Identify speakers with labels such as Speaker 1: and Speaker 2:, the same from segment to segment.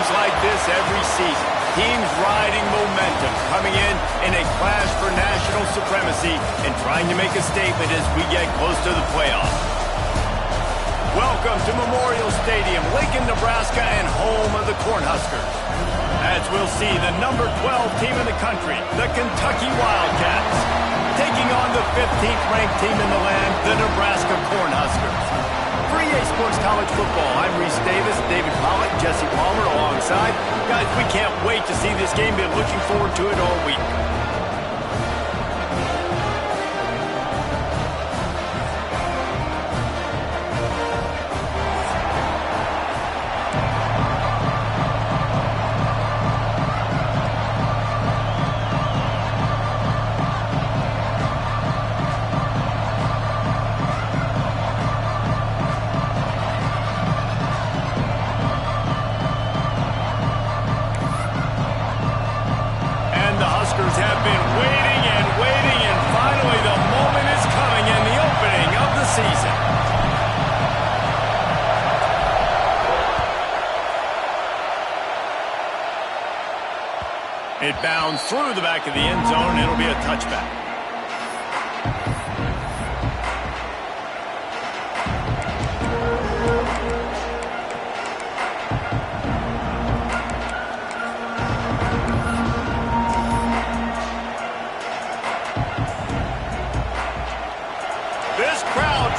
Speaker 1: Like this every season. Teams riding momentum, coming in a clash for national supremacy and trying to make a statement as we get close to the playoffs. Welcome to Memorial Stadium, Lincoln, Nebraska, and home of the Cornhuskers. As we'll see the number 12 team in the country, the Kentucky Wildcats, taking on the 15th ranked team in the land, the Nebraska Cornhuskers. For EA Sports College Football, I'm Reese Davis, David Pollock, Jesse Palmer alongside. Guys, we can't wait to see this game. Been looking forward to it all week. Have been waiting and waiting, and finally the moment is coming in the opening of the season. It bounds through the back of the end zone. It'll be a touchback.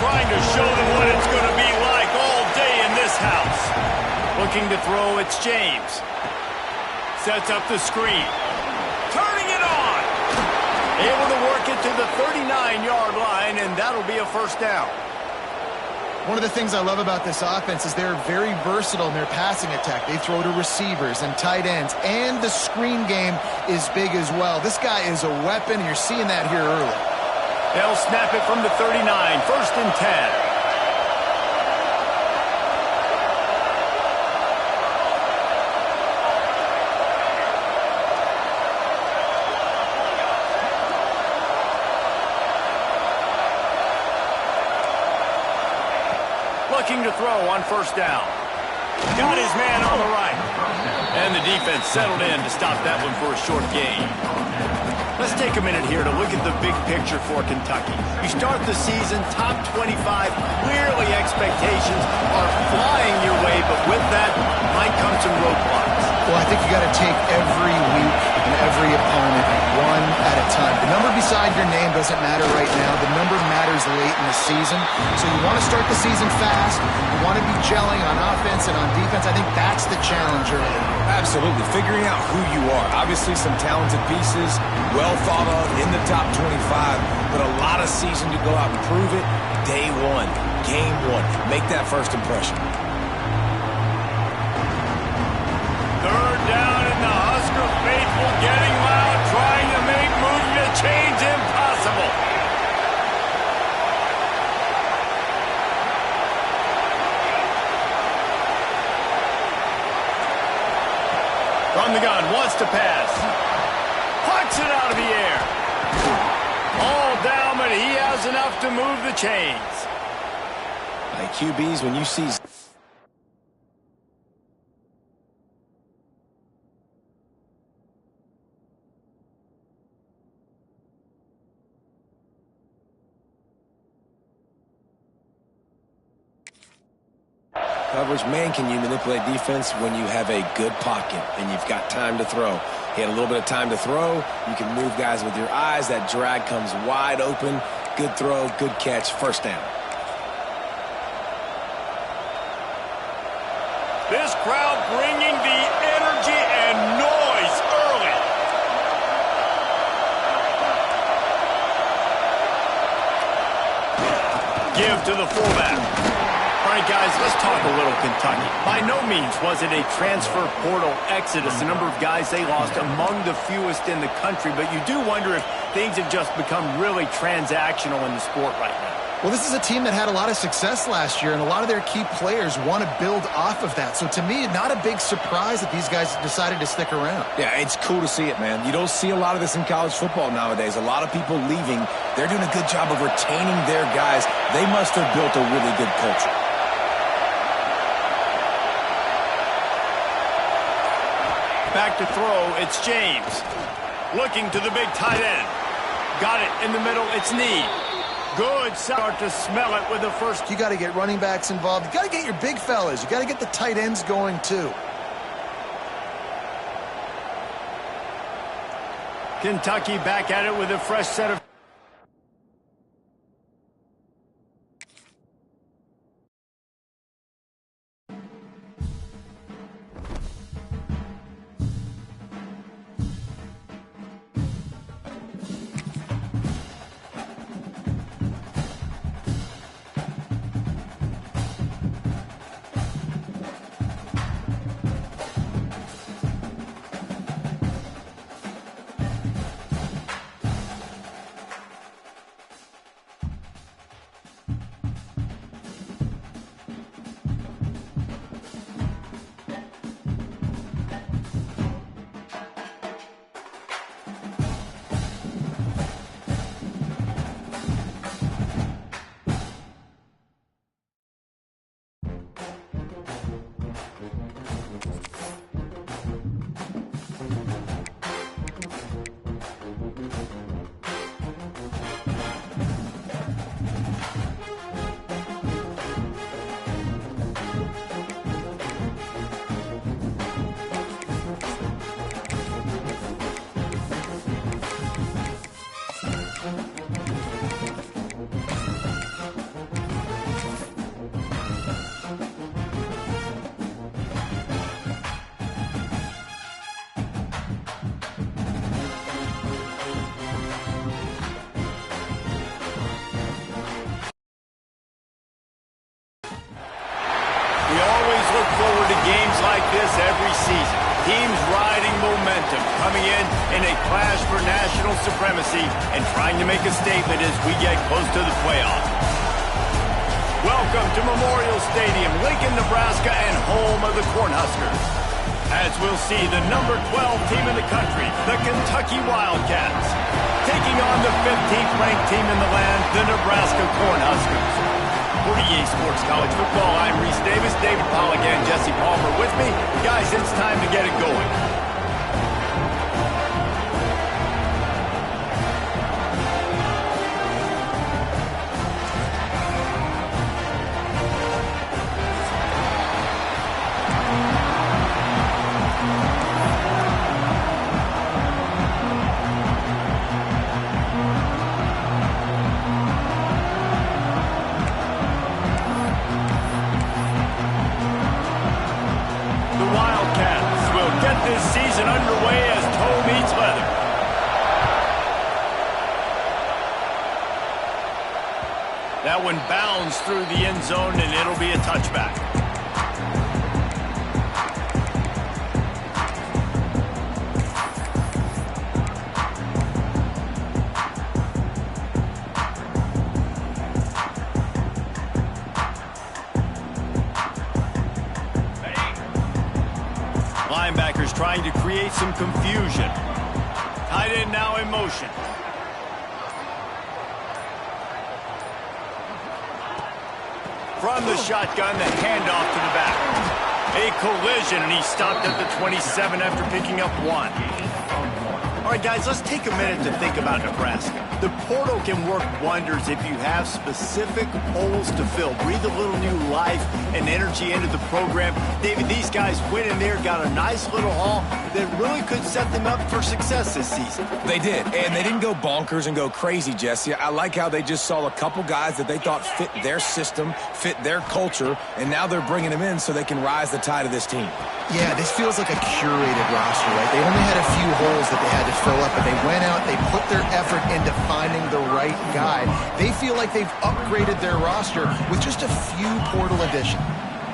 Speaker 1: Trying to show them what it's going to be like all day in this house. Looking to throw, it's James. Sets up the screen. Turning it on. Able to work it to the 39-yard line, and that'll be a first down.
Speaker 2: One of the things I love about this offense is they're very versatile in their passing attack. They throw to receivers and tight ends, and the screen game is big as well. This guy is a weapon, and you're seeing that here early.
Speaker 1: They'll snap it from the 39, first and 10. Looking to throw on first down. Got his man on the right. And the defense settled in to stop that one for a short gain. Let's take a minute here to look at the big picture for Kentucky. You start the season top 25. Clearly expectations are flying your way, but with that might come some roadblocks.
Speaker 2: Well, I think you got to take every week and every opponent one at a time. The number beside your name doesn't matter right now. The number matters late in the season. So you want to start the season fast. You want to be gelling on offense and on defense. I think that's the challenge early.
Speaker 3: Absolutely. Figuring out who you are. Obviously some talented pieces, well thought of in the top 25, but a lot of season to go out and prove it. Day one, game one. Make that first impression.
Speaker 1: Third down, and the Husker faithful getting loud, trying to make moving the chains impossible. From the gun, wants to pass. Pucks it out of the air. All down, but he has enough to move the chains.
Speaker 3: Like QBs, when you see... Coverage, man, can you manipulate defense when you have a good pocket and you've got time to throw. He had a little bit of time to throw. You can move guys with your eyes. That drag comes wide open. Good throw, good catch, first down.
Speaker 1: This crowd bringing the energy and noise early. Give to the fullback. right, guys, let's talk a little Kentucky. By no means was it a transfer portal exodus, the number of guys they lost among the fewest in the country, but you do wonder if things have just become really transactional in the sport right now.
Speaker 2: Well, this is a team that had a lot of success last year, and a lot of their key players want to build off of that. So to me, not a big surprise that these guys decided to stick around.
Speaker 3: Yeah, it's cool to see it, man. You don't see a lot of this in college football nowadays. A lot of people leaving. They're doing a good job of retaining their guys. They must have built a really good culture.
Speaker 1: Back to throw, it's James. Looking to the big tight end. Got it in the middle, it's Need. Good start to smell it with the first.
Speaker 2: You got to get running backs involved. You got to get your big fellas. You got to get the tight ends going too.
Speaker 1: Kentucky back at it with a fresh set of. Like this every season. Teams riding momentum, coming in a clash for national supremacy and trying to make a statement as we get close to the playoff. Welcome to Memorial Stadium, Lincoln, Nebraska, and home of the Cornhuskers. As we'll see the number 12 team in the country, the Kentucky Wildcats, taking on the 15th ranked team in the land, the Nebraska Cornhuskers. For EA Sports College Football, I'm Reese Davis, David Pollack, and Jesse Palmer with me. Guys, it's time to get it going. This season underway as toe meets leather. That one bounds through the end zone, and it'll be a touchback. Linebackers trying to create some confusion. Tight end now in motion. From the shotgun, the handoff to the back. A collision, and he stopped at the 27 after picking up one. All right, guys, let's take a minute to think about Nebraska. The portal can work wonders if you have specific holes to fill. Breathe a little new life and energy into the program. David, these guys went in there, got a nice little haul that really could set them up for success this season.
Speaker 3: They did, and they didn't go bonkers and go crazy, Jesse. I like how they just saw a couple guys that they thought fit their system, fit their culture, and now they're bringing them in so they can rise the tide of this team.
Speaker 2: Yeah, this feels like a curated roster, right? They only had a few holes that they had to fill up, but they went out, they put their effort into finding the right guy. They feel like they've upgraded their roster with just a few portal additions.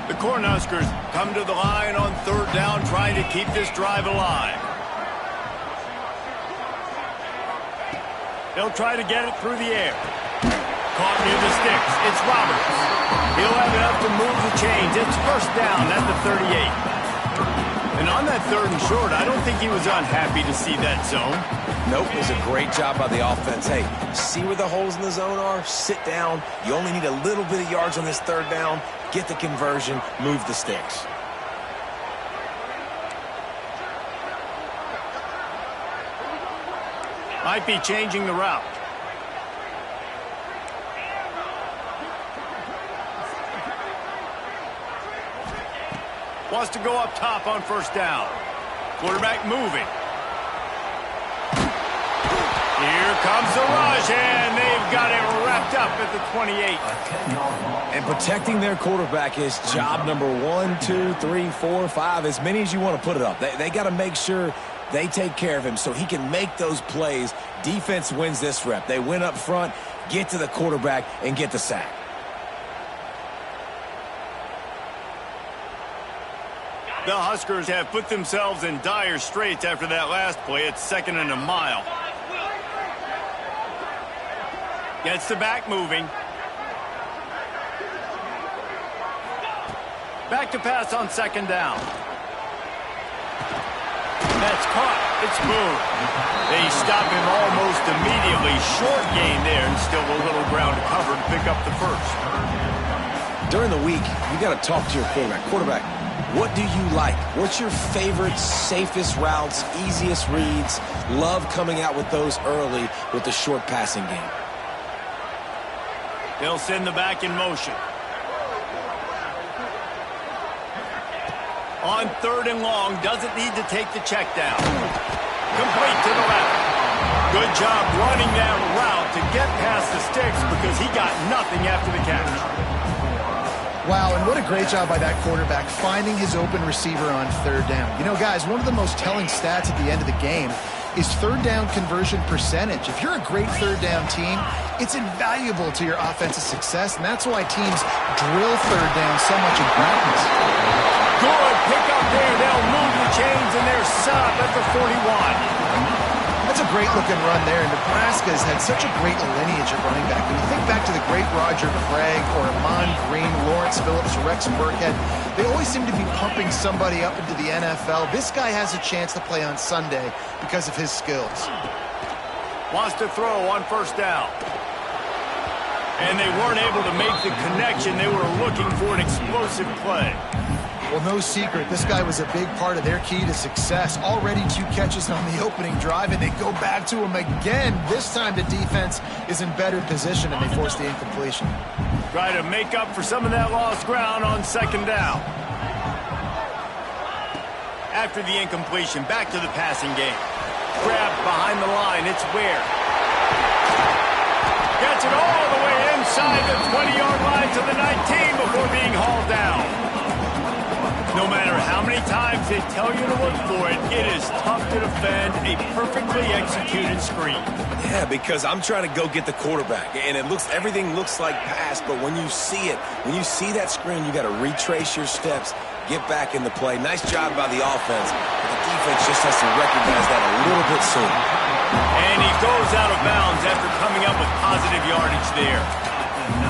Speaker 1: The Cornhuskers come to the line on third down, trying to keep this drive alive. They'll try to get it through the air. Caught near the sticks. It's Roberts. He'll have enough to move the chains. It's first down at the 38. And on that third and short, I don't think he was unhappy to see that zone.
Speaker 3: Nope, it was a great job by the offense. Hey, see where the holes in the zone are? Sit down. You only need a little bit of yards on this third down. Get the conversion, move the sticks.
Speaker 1: Might be changing the route. Wants to go up top on first down. Quarterback moving. Here comes the rush, and they've got it wrapped up at the 28.
Speaker 3: And protecting their quarterback is job number 1, 2, 3, 4, 5, as many as you want to put it up. They got to make sure they take care of him so he can make those plays. Defense wins this rep. They win up front, get to the quarterback, and get the sack.
Speaker 1: The Huskers have put themselves in dire straits after that last play. It's 2nd and a mile. Gets the back moving. Back to pass on 2nd down. That's caught. It's Boone. They stop him almost immediately. Short gain there, and still a little ground to cover to pick up the first.
Speaker 3: During the week, you got to talk to your quarterback. What do you like? What's your favorite, safest routes, easiest reads? Love coming out with those early with the short passing game.
Speaker 1: They'll send the back in motion. On 3rd and long, doesn't need to take the check down. Complete to the left. Good job running that route to get past the sticks because he got nothing after the catch.
Speaker 2: Wow, and what a great job by that quarterback finding his open receiver on 3rd down. You know, guys, one of the most telling stats at the end of the game is 3rd down conversion percentage. If you're a great 3rd down team, it's invaluable to your offensive success, and that's why teams drill 3rd down so much in practice.
Speaker 1: Good pick up there. They'll move the chains, and they're set up at the 41.
Speaker 2: That's a great-looking run there. Nebraska has had such a great lineage at running back. When you think back to the great Roger Craig or Amon Green, Lawrence Phillips, Rex Burkhead, they always seem to be pumping somebody up into the NFL. This guy has a chance to play on Sunday because of his skills.
Speaker 1: Wants to throw on 1st down. And they weren't able to make the connection. They were looking for an explosive play.
Speaker 2: Well, no secret, this guy was a big part of their key to success. Already 2 catches on the opening drive, and they go back to him again. This time the defense is in better position, and they force the incompletion.
Speaker 1: Try to make up for some of that lost ground on 2nd down. After the incompletion, back to the passing game. Grabbed behind the line, it's Ware. Gets it all the way inside the 20-yard line to the 19 before being hauled down. No matter how many times they tell you to look for it, it is tough to defend a perfectly executed screen.
Speaker 3: Yeah, because I'm trying to go get the quarterback, and everything looks like pass, but when you see it, when you see that screen, you got to retrace your steps, get back in the play. Nice job by the offense, but the defense just has to recognize that a little bit sooner.
Speaker 1: And he goes out of bounds after coming up with positive yardage there.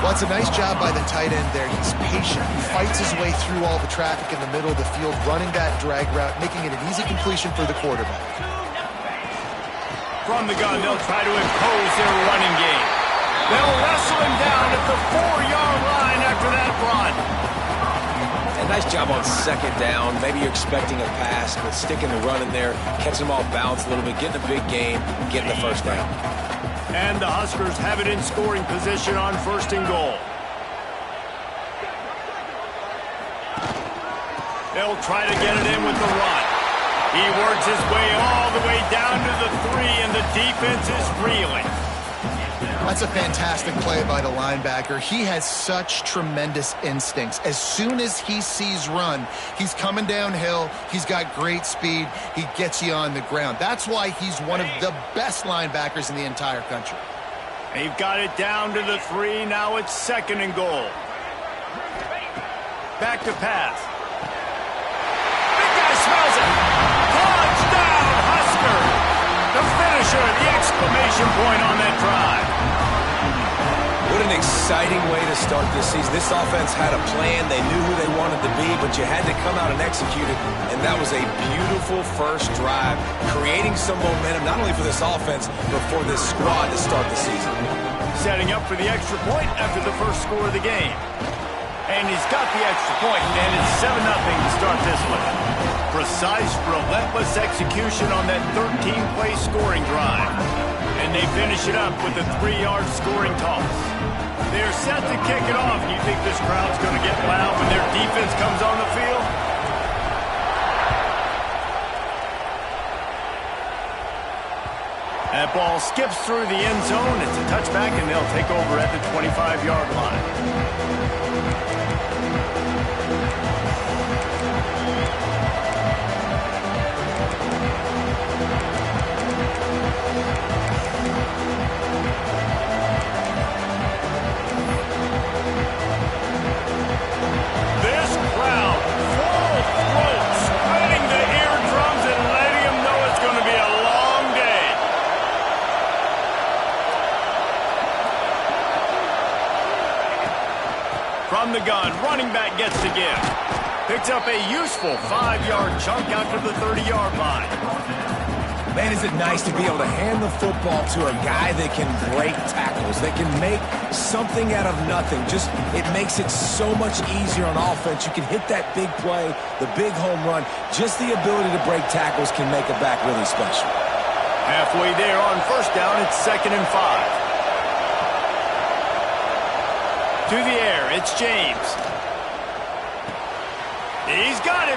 Speaker 2: Well, it's a nice job by the tight end there. He's patient. He fights his way through all the traffic in the middle of the field, running that drag route, making it an easy completion for the quarterback.
Speaker 1: From the gun, they'll try to impose their running game. They'll wrestle him down at the 4-yard line after that run.
Speaker 3: And nice job on 2nd down. Maybe you're expecting a pass, but sticking the run in there, catching them off balance a little bit, getting a big gain, getting the 1st down.
Speaker 1: And the Huskers have it in scoring position on 1st and goal. They'll try to get it in with the run. He works his way all the way down to the 3, and the defense is reeling.
Speaker 2: That's a fantastic play by the linebacker. He has such tremendous instincts. As soon as he sees run, he's coming downhill. He's got great speed. He gets you on the ground. That's why he's one of the best linebackers in the entire country.
Speaker 1: They've got it down to the 3. Now it's 2nd and goal. Back to pass. Big guy smells it. Touchdown, Husker. The finisher, the exclamation point on that drive.
Speaker 3: What an exciting way to start this season. This offense had a plan. They knew who they wanted to be, but you had to come out and execute it. And that was a beautiful first drive, creating some momentum, not only for this offense, but for this squad to start the season.
Speaker 1: Setting up for the extra point after the first score of the game. And he's got the extra point, and it's 7-0 to start this one. Precise, relentless execution on that 13-play scoring drive. And they finish it up with a 3-yard scoring toss. They're set to kick it off. You think this crowd's going to get loud when their defense comes on the field? That ball skips through the end zone. It's a touchback, and they'll take over at the 25-yard line. From the gun, running back gets the give. Picks up a useful 5-yard chunk out to the 30-yard line.
Speaker 3: Man, is it nice to be able to hand the football to a guy that can break tackles, that can make something out of nothing. Just, it makes it so much easier on offense. You can hit that big play, the big home run. Just the ability to break tackles can make a back really special.
Speaker 1: Halfway there on first down, it's 2nd and 5. To the air, it's James. He's got him.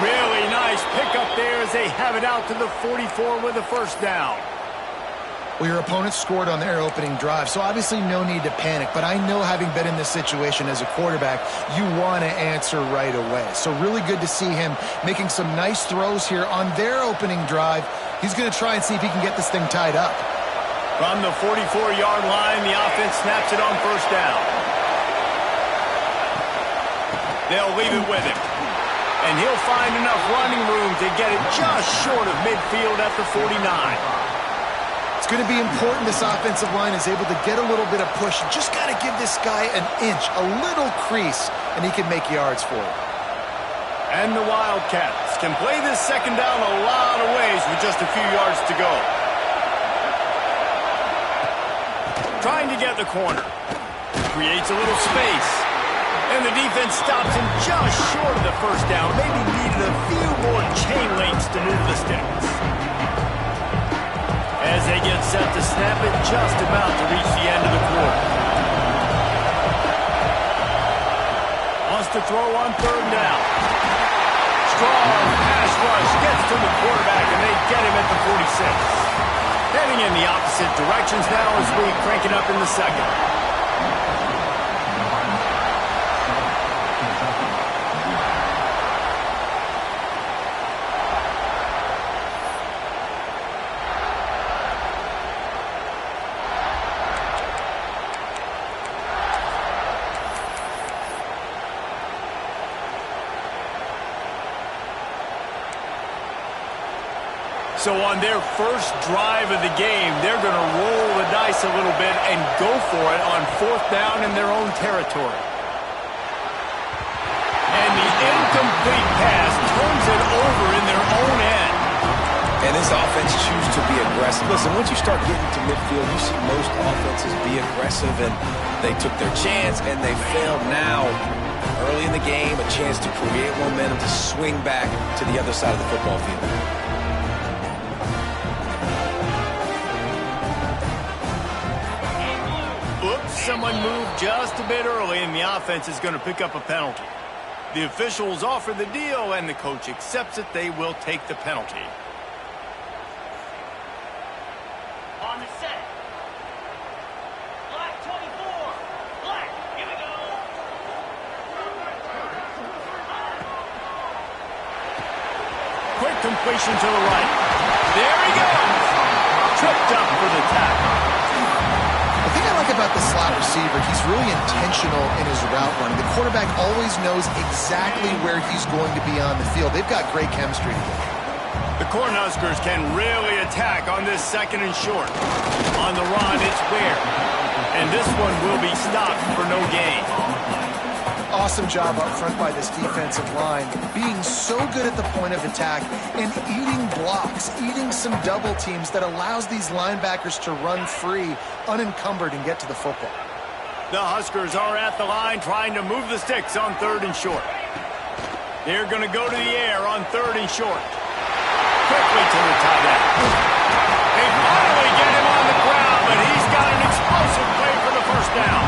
Speaker 1: Really nice pickup there as they have it out to the 44 with a first down.
Speaker 2: Well, your opponent scored on their opening drive, so obviously no need to panic. But I know, having been in this situation as a quarterback, you want to answer right away. So really good to see him making some nice throws here on their opening drive. He's going to try and see if he can get this thing tied up.
Speaker 1: From the 44-yard line, the offense snaps it on first down. They'll leave it with him. And he'll find enough running room to get it just short of midfield at the 49.
Speaker 2: It's going to be important this offensive line is able to get a little bit of push. Just got to give this guy an inch, a little crease, and he can make yards for it.
Speaker 1: And the Wildcats can play this second down a lot of ways with just a few yards to go. Trying to get the corner. Creates a little space. And the defense stops him just short of the first down. Maybe needed a few more chain links to move the sticks. As they get set to snap it, just about to reach the end of the quarter. Wants to throw on third down. Strong pass rush gets to the quarterback, and they get him at the 46. Heading in the opposite directions now as we crank it up in the second. So on their first drive of the game, they're going to roll the dice a little bit and go for it on fourth down in their own territory. And the incomplete pass turns it over in their own end.
Speaker 3: And this offense chooses to be aggressive. Listen, once you start getting to midfield, you see most offenses be aggressive, and they took their chance, and they failed now. Early in the game, a chance to create momentum to swing back to the other side of the football field.
Speaker 1: Someone moved just a bit early, and the offense is going to pick up a penalty. The officials offer the deal, and the coach accepts it. They will take the penalty. On the set. completion to the right. There he goes. Tripped up for the tackle.
Speaker 2: The thing I like about the slot receiver, he's really intentional in his route running. The quarterback always knows exactly where he's going to be on the field. They've got great chemistry together.
Speaker 1: The Cornhuskers can really attack on this 2nd and short. On the run, it's Ware. And this one will be stopped for no gain.
Speaker 2: Awesome job up front by this defensive line, being so good at the point of attack and eating blocks, eating some double teams that allows these linebackers to run free, unencumbered, and get to the football.
Speaker 1: The Huskers are at the line trying to move the sticks on 3rd and short. They're going to go to the air on 3rd and short. Quickly to the tight end. They finally get him on the ground, but he's got an explosive play for the 1st down.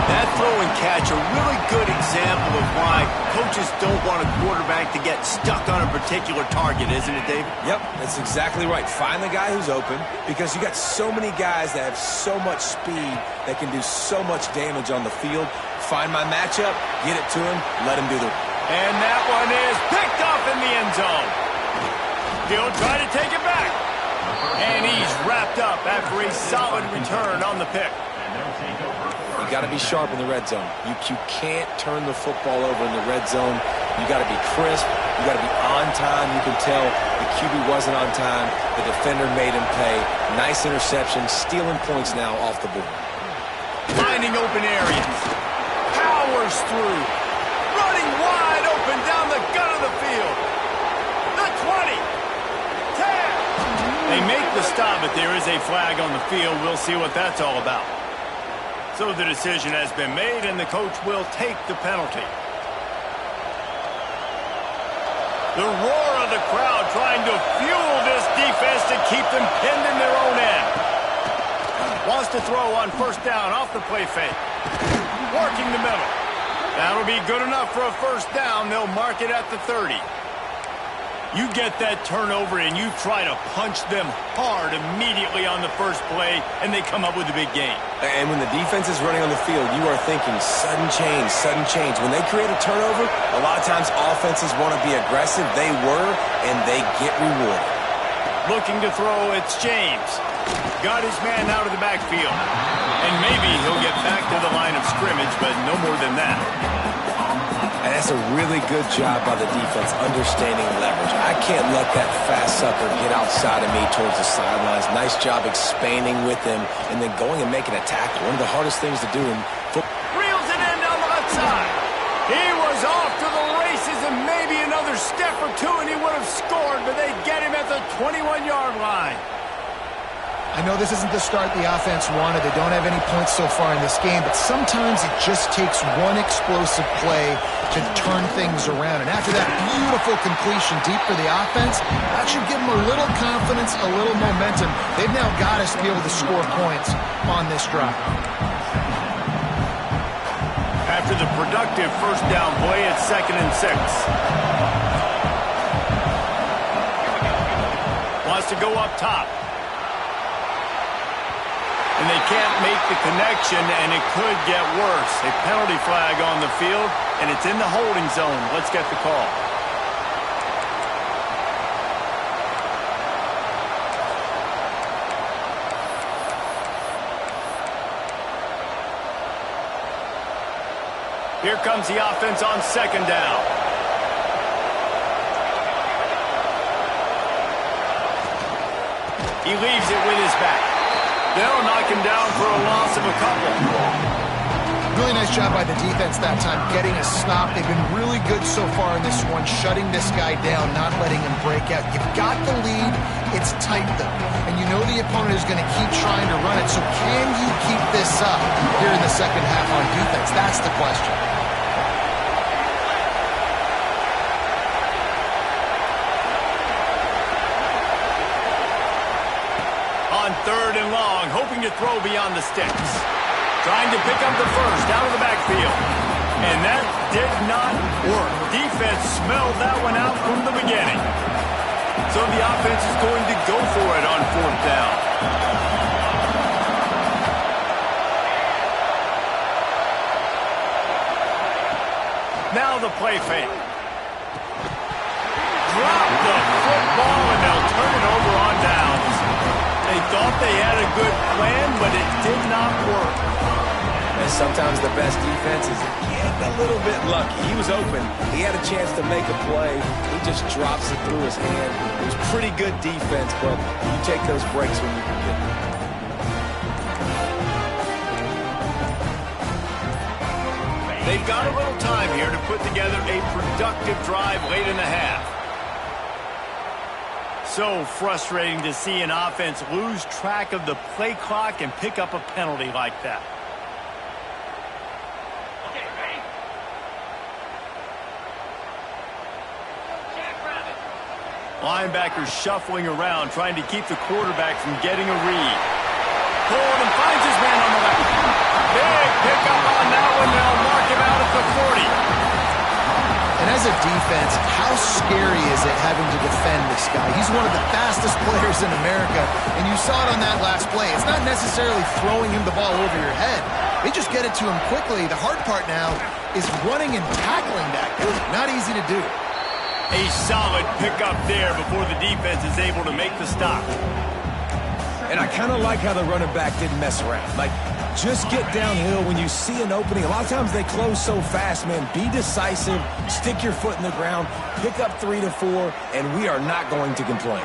Speaker 1: That throw and catch, a really good example of why coaches don't want a quarterback to get stuck on a particular target, isn't it, David?
Speaker 3: Yep, that's exactly right. Find the guy who's open, because you got so many guys that have so much speed that can do so much damage on the field. Find my matchup, get it to him, let him do the...
Speaker 1: And that one is picked up in the end zone. He'll try to take it back. And he's wrapped up after a solid return on the pick.
Speaker 3: You got to be sharp in the red zone. You can't turn the football over in the red zone. You got to be crisp. You got to be on time. You can tell the QB wasn't on time. The defender made him pay. Nice interception, stealing points now off the board.
Speaker 1: Finding open areas. Powers through. Running wide open down the gut of the field. The 20. 10. They make the stop, but there is a flag on the field. We'll see what that's all about. So the decision has been made, and the coach will take the penalty. The roar of the crowd trying to fuel this defense to keep them pinned in their own end. Wants to throw on 1st down off the play fake. Working the middle. That'll be good enough for a 1st down. They'll mark it at the 30. You get that turnover and you try to punch them hard immediately on the 1st play, and they come up with a big gain.
Speaker 3: And when the defense is running on the field, you are thinking sudden change, sudden change. When they create a turnover, a lot of times offenses want to be aggressive. They were, and they get rewarded.
Speaker 1: Looking to throw, it's James. Got his man out of the backfield. And maybe he'll get back to the line of scrimmage, but no more than that.
Speaker 3: And that's a really good job by the defense, understanding leverage. I can't let that fast sucker get outside of me towards the sidelines. Nice job expanding with him and then going and making a tackle. One of the hardest things to do in football.
Speaker 1: Reels it in down the left side. He was off to the races, and maybe another step or two and he would have scored, but they get him at the 21-yard line.
Speaker 2: I know this isn't the start the offense wanted. They don't have any points so far in this game, but sometimes it just takes one explosive play to turn things around. And after that beautiful completion deep for the offense, that should give them a little confidence, a little momentum. They've now got us to be able to score points on this drive.
Speaker 1: After the productive 1st down play, it's 2nd and 6. Wants to go up top. And they can't make the connection, and it could get worse. A penalty flag on the field, and it's in the holding zone. Let's get the call. Here comes the offense on 2nd down. He leaves it with his back. They'll knock him down for a loss of a couple.
Speaker 2: Really nice job by the defense that time, getting a stop. They've been really good so far in this one, shutting this guy down, not letting him break out. You've got the lead. It's tight, though. And you know the opponent is going to keep trying to run it. So can you keep this up here in the 2nd half on defense? That's the question.
Speaker 1: On 3rd and long, hoping to throw beyond the sticks. Trying to pick up the 1st out of the backfield. And that did not work. Defense smelled that one out from the beginning. So the offense is going to go for it on 4th down. Now the play fake. Drop
Speaker 3: sometimes the best defense is getting a little bit lucky. He was open. He had a chance to make a play. He just drops it through his hand. It was pretty good defense, but you take those breaks when you can get them.
Speaker 1: They've got a little time here to put together a productive drive late in the half. So frustrating to see an offense lose track of the play clock and pick up a penalty like that. Okay, ready? Linebackers shuffling around, trying to keep the quarterback from getting a read. Pulled and finds his man on the left. Big pickup on that one. They'll mark him out at the 40.
Speaker 2: And as a defense, how scary is it having to defend this guy? He's one of the fastest players in America, and you saw it on that last play. It's not necessarily throwing him the ball over your head. They just get it to him quickly. The hard part now is running and tackling that guy. Not easy to do.
Speaker 1: A solid pickup there before the defense is able to make the stop.
Speaker 3: And I kind of like how the running back didn't mess around. Like, just get downhill when you see an opening. A lot of times they close so fast, man. Be decisive, stick your foot in the ground, pick up 3 to 4, and we are not going to complain.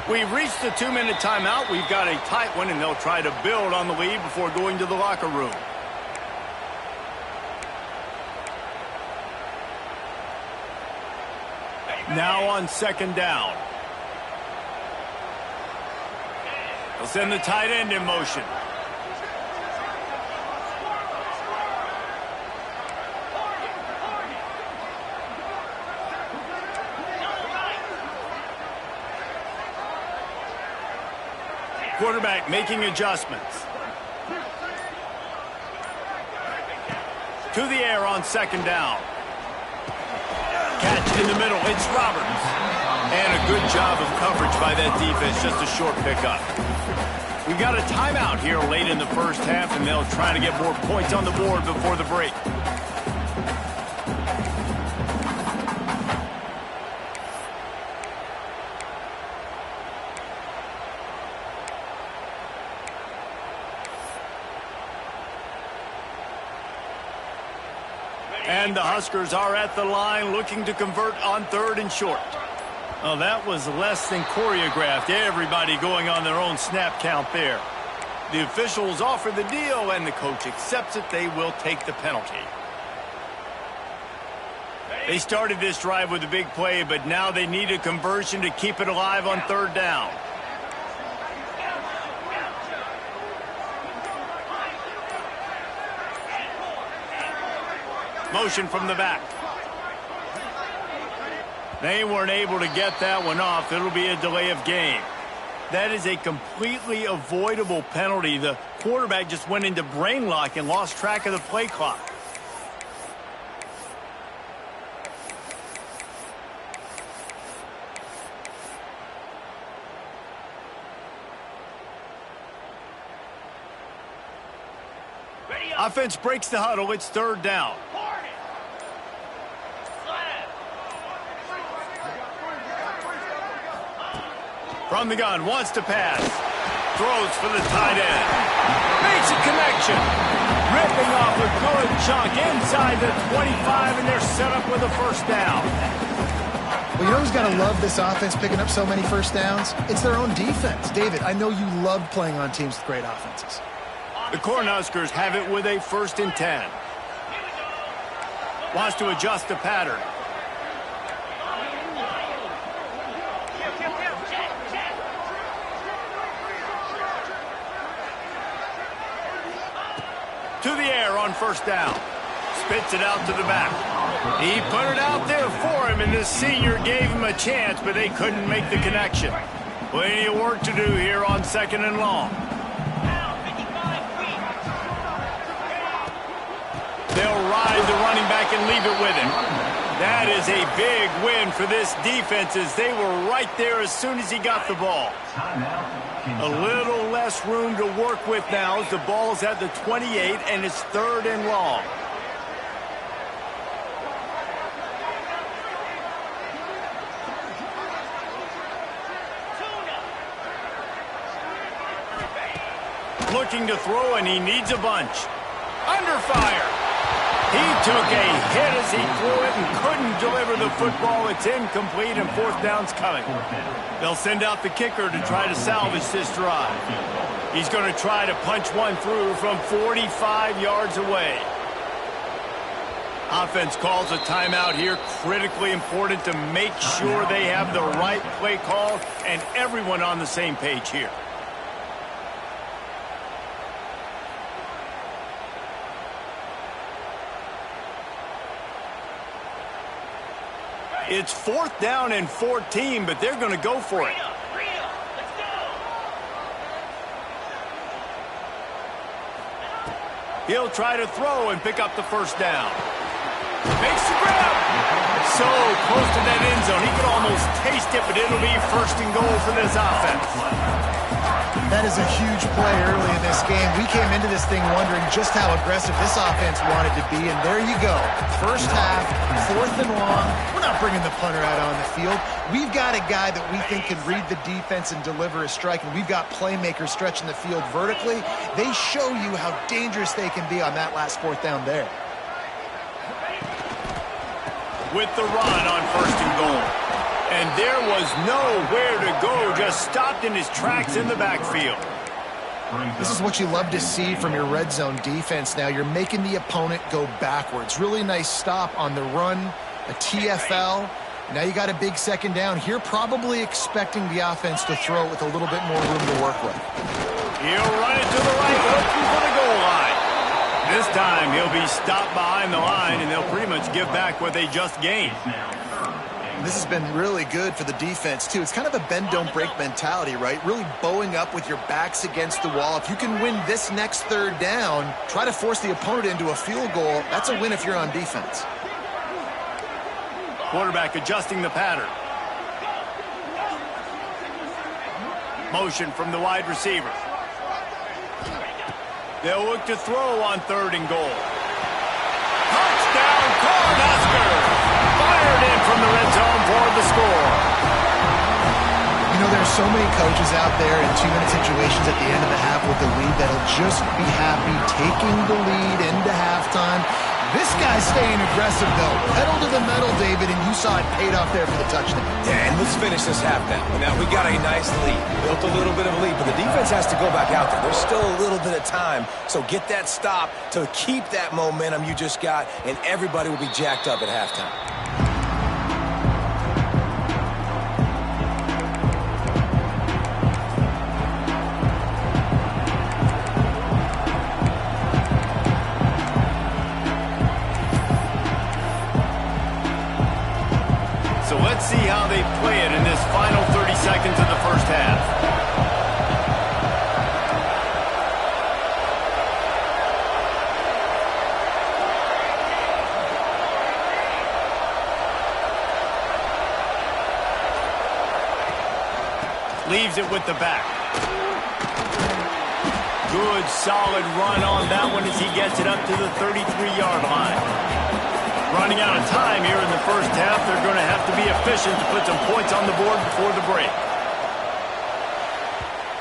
Speaker 1: We've reached the 2-minute timeout. We've got a tight one, and they'll try to build on the lead before going to the locker room. Now on second down. They'll send the tight end in motion. Quarterback making adjustments. To the air on second down. Catch in the middle. It's Roberts. And a good job of coverage by that defense. Just a short pickup. We've got a timeout here late in the first half, and they'll try to get more points on the board before the break. And the Huskers are at the line looking to convert on 3rd and short. Oh, that was less than choreographed. Everybody going on their own snap count there. The officials offer the deal, and the coach accepts it. They will take the penalty. They started this drive with a big play, but now they need a conversion to keep it alive on 3rd down. Motion from the back. They weren't able to get that one off. It'll be a delay of game. That is a completely avoidable penalty. The quarterback just went into brain lock and lost track of the play clock. Offense breaks the huddle. It's 3rd down. From the gun, wants to pass. Throws for the tight end. Makes a connection. Ripping off a good chunk inside the 25, and they're set up with a first down.
Speaker 2: Well, you know who's got to love this offense picking up so many first downs? It's their own defense. David, I know you love playing on teams with great offenses.
Speaker 1: The Cornhuskers have it with a 1st and 10. Wants to adjust the pattern. To the air on 1st down. Spits it out to the back. He put it out there for him, and the senior gave him a chance, but they couldn't make the connection. Plenty of work to do here on 2nd and long. They'll ride the running back and leave it with him. That is a big win for this defense, as they were right there as soon as he got the ball. A little less room to work with now as the ball's at the 28, and it's 3rd and long. Looking to throw, and he needs a bunch. Under fire. He took a hit as he threw it and couldn't deliver the football. It's incomplete, and fourth down's coming. They'll send out the kicker to try to salvage this drive. He's going to try to punch one through from 45 yards away. Offense calls a timeout here. Critically important to make sure they have the right play call and everyone on the same page here. It's fourth down and 14, but they're going to go for it. He'll try to throw and pick up the first down. Makes the grab. So close to that end zone. He could almost taste it, but it'll be first and goal for this offense.
Speaker 2: That is a huge play early in this game. We came into this thing wondering just how aggressive this offense wanted to be, and there you go. First half, fourth and long. We're not bringing the punter out on the field. We've got a guy that we think can read the defense and deliver a strike, and we've got playmakers stretching the field vertically. They show you how dangerous they can be on that last fourth down there.
Speaker 1: With the run on first and goal. And there was nowhere to go, just stopped in his tracks in the backfield.
Speaker 2: This is what you love to see from your red zone defense now. You're making the opponent go backwards. Really nice stop on the run, a TFL. Now you got a big second down. Here probably expecting the offense to throw it with a little bit more room to work with.
Speaker 1: He'll run it to the right, looking for the goal line. This time he'll be stopped behind the line, and they'll pretty much give back what they just gained.
Speaker 2: This has been really good for the defense, too. It's kind of a bend-don't-break mentality, right? Really bowing up with your backs against the wall. If you can win this next third down, try to force the opponent into a field goal. That's a win if you're on defense.
Speaker 1: Quarterback adjusting the pattern. Motion from the wide receiver. They'll look to throw on third and goal. Touchdown, Cornhuskers! Fired in from the red zone for the score.
Speaker 2: You know, there's so many coaches out there in two-minute situations at the end of the half with the lead that'll just be happy taking the lead into halftime. This guy's staying aggressive, though. Pedal to the metal, David, and you saw it paid off there for the touchdown.
Speaker 3: Yeah, and let's finish this half now. Now, we got a nice lead. Built a little bit of a lead, but the defense has to go back out there. There's still a little bit of time, so get that stop to keep that momentum you just got, and everybody will be jacked up at halftime.
Speaker 1: Let's see how they play it in this final 30 seconds of the first half. Leaves it with the back. Good, solid run on that one as he gets it up to the 33-yard line. Running out of time here in the first half. They're going to have to be efficient to put some points on the board before the break.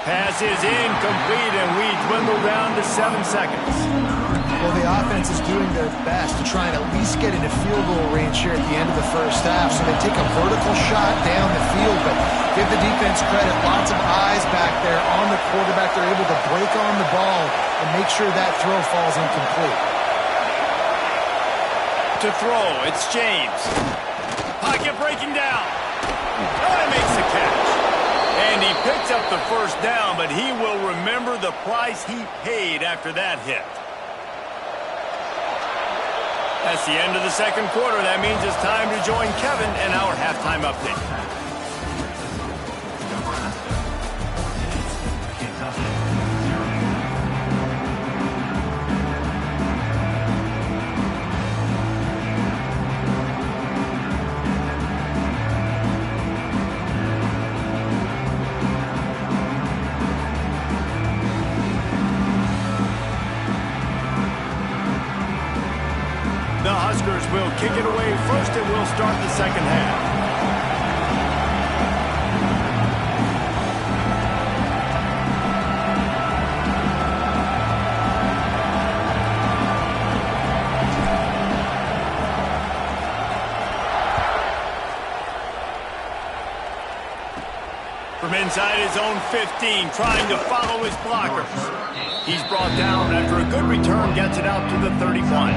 Speaker 1: Pass is incomplete, and we dwindle down to 7 seconds.
Speaker 2: Well, the offense is doing their best to try and at least get into field goal range here at the end of the first half. So they take a vertical shot down the field, but give the defense credit. Lots of eyes back there on the quarterback. They're able to break on the ball and make sure that throw falls incomplete.
Speaker 1: To throw, it's James. Pocket breaking down. Oh, he makes the catch. And he picks up the first down, but he will remember the price he paid after that hit. That's the end of the second quarter. That means it's time to join Kevin and our halftime update. The Huskers will kick it away first, and we'll start the second half. From inside his own 15, trying to follow his blockers. He's brought down after a good return, gets it out to the 31.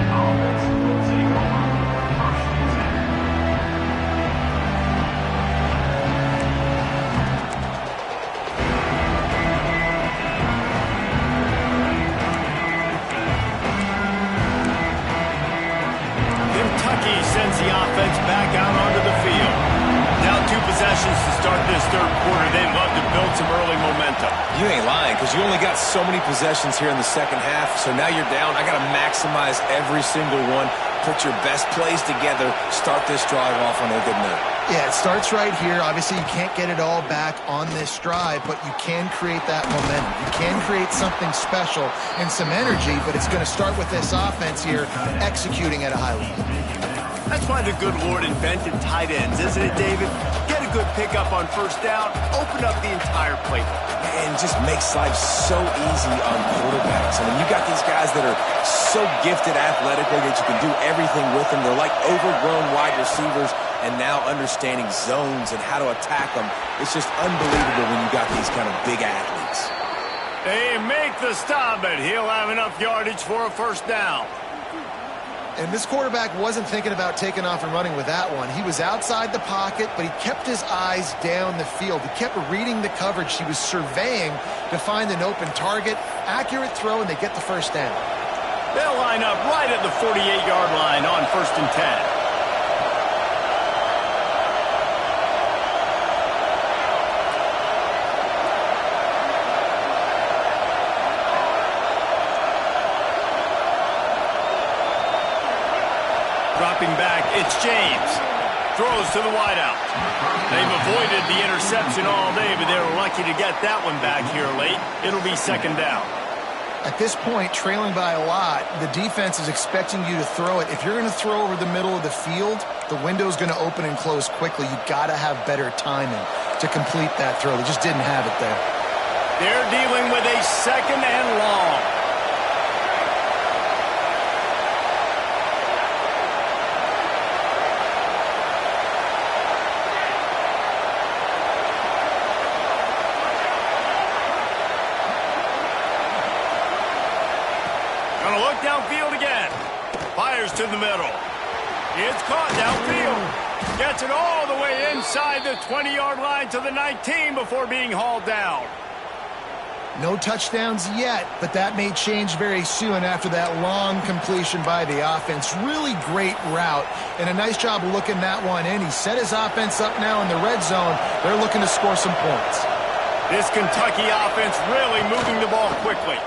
Speaker 1: Kentucky sends the offense back out onto the field. Now 2 possessions to start this third quarter. They'd love to build some early momentum.
Speaker 3: You ain't lying, because you only got so many possessions here in the second half, so now you're down. I got to maximize every single one. Put your best plays together. Start this drive off on a good note.
Speaker 2: Yeah, it starts right here. Obviously, you can't get it all back on this drive, but you can create that momentum. You can create something special and some energy, but it's going to start with this offense here executing at a high level.
Speaker 1: That's why the good Lord invented tight ends, isn't it, David? Get a good pickup on first down, open up the entire playbook.
Speaker 3: And just makes life so easy on quarterbacks. I mean, you got these guys that are so gifted athletically that you can do everything with them. They're like overgrown wide receivers, and now understanding zones and how to attack them. It's just unbelievable when you got these kind of big athletes.
Speaker 1: They make the stop, but he'll have enough yardage for a first down.
Speaker 2: And this quarterback wasn't thinking about taking off and running with that one. He was outside the pocket, but he kept his eyes down the field. He kept reading the coverage. He was surveying to find an open target. Accurate throw, and they get the first down.
Speaker 1: They'll line up right at the 48-yard line on 1st and 10. Dropping back, it's James. Throws to the wideout. They've avoided the interception all day, but they were lucky to get that one back here late. It'll be 2nd down.
Speaker 2: At this point, trailing by a lot, the defense is expecting you to throw it. If you're going to throw over the middle of the field, the window's going to open and close quickly. You've got to have better timing to complete that throw. They just didn't have it there.
Speaker 1: They're dealing with a 2nd and long. Gonna look downfield again. Fires to the middle. It's caught downfield. Gets it all the way inside the 20-yard line to the 19 before being hauled down.
Speaker 2: No touchdowns yet, but that may change very soon after that long completion by the offense. Really great route, and a nice job of looking that one in. He set his offense up now in the red zone. They're looking to score some points.
Speaker 1: This Kentucky offense really moving the ball quickly.